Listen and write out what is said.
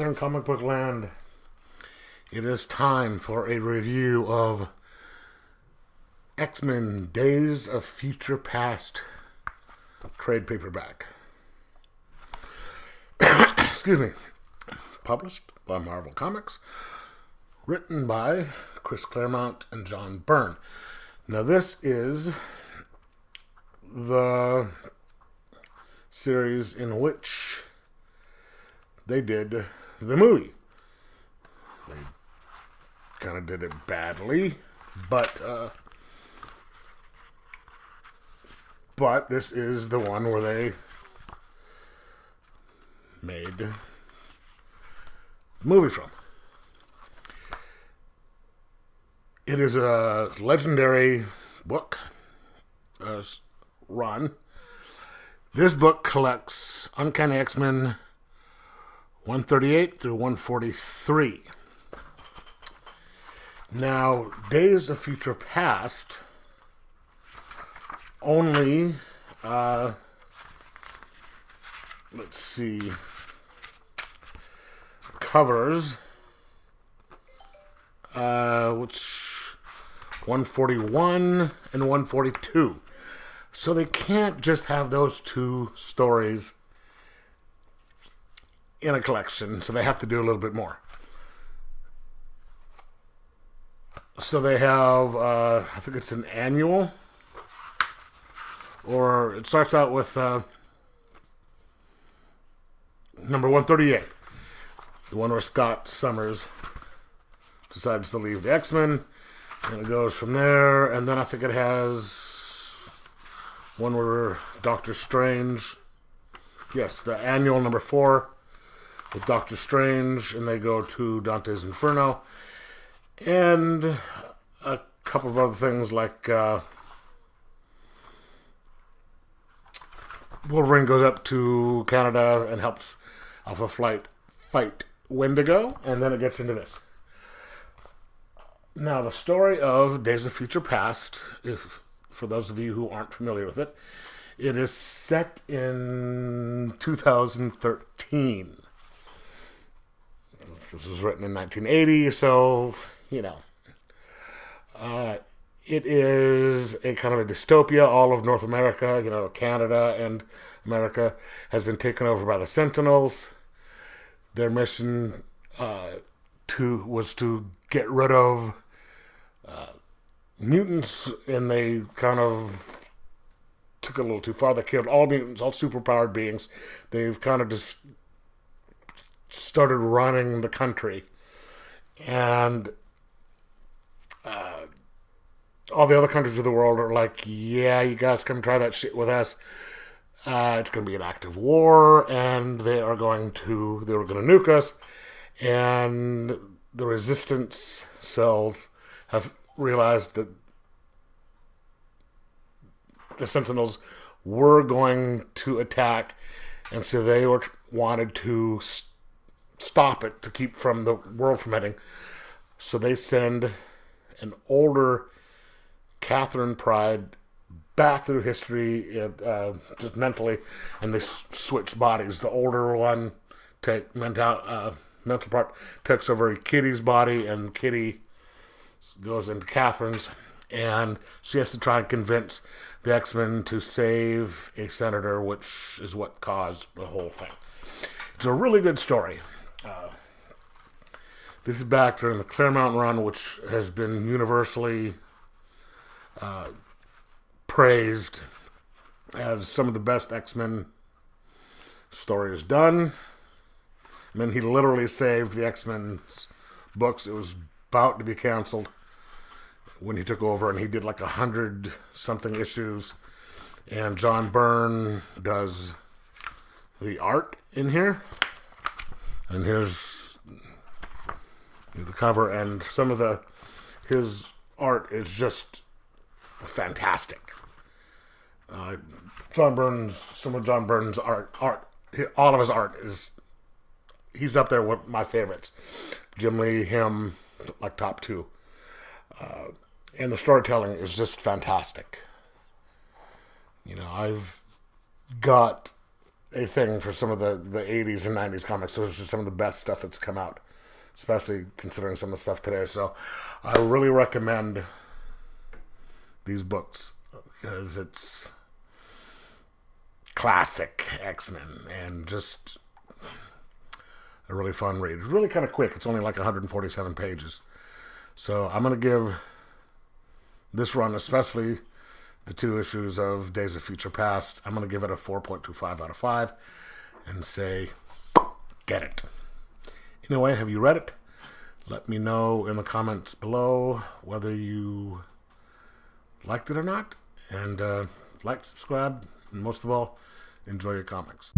there in comic book land. It is time for a review of X-Men Days of Future Past trade paperback. Excuse me. Published by Marvel Comics. Written by Chris Claremont and John Byrne. Now this is the series in which they did the movie. They kind of did it badly, but this is the one where they made the movie from. It is a legendary book run. This book collects Uncanny X-Men 138 through 143. Now, Days of Future Past only, covers, which 141 and 142. So they can't just have those two stories in a collection, so they have to do a little bit more. So they have, I think it's an annual, or it starts out with number 138, the one where Scott Summers decides to leave the X-Men, and it goes from there, and then I think it has one where Doctor Strange, yes, the annual number 4 with Doctor Strange, and they go to Dante's Inferno, and a couple of other things like Wolverine goes up to Canada and helps Alpha Flight fight Wendigo, and then it gets into this. Now, the story of Days of Future Past, for those of you who aren't familiar with it, it is set in 2013. This was written in 1980, so, you know. It is a kind of a dystopia. All of North America, Canada and America, has been taken over by the Sentinels. Their mission was to get rid of mutants, and they kind of took it a little too far. They killed all mutants, all superpowered beings. They've kind of just started running the country, and all the other countries of the world are like, yeah, you guys come try that shit with us. It's going to be an active war, and they were going to nuke us, and the resistance cells have realized that the Sentinels were going to attack, and so they wanted to stop it, to keep from the world from ending. So they send an older Catherine Pryde back through history, just mentally, and they switch bodies. The older one, mental part, takes over Kitty's body, and Kitty goes into Catherine's, and she has to try and convince the X-Men to save a senator, which is what caused the whole thing. It's a really good story. This is back during the Claremont run, which has been universally praised as some of the best X-Men stories done. I mean, he literally saved the X-Men's books. It was about to be canceled when he took over, and he did like 100-something issues. And John Byrne does the art in here. And here's the cover, and some of his art is just fantastic. Some of John Byrne's art, all of his art he's up there with my favorites. Jim Lee, him, like top 2. And the storytelling is just fantastic. I've got a thing for some of the 80s and 90s comics. Those are some of the best stuff that's come out, especially considering some of the stuff today. So I really recommend these books because it's classic X-Men and just a really fun read. It's really kind of quick. It's only like 147 pages. So I'm going to give this run, especially the 2 issues of Days of Future Past, I'm going to give it a 4.25 out of 5 and say, get it. Anyway, have you read it? Let me know in the comments below whether you liked it or not. And like, subscribe, and most of all, enjoy your comics.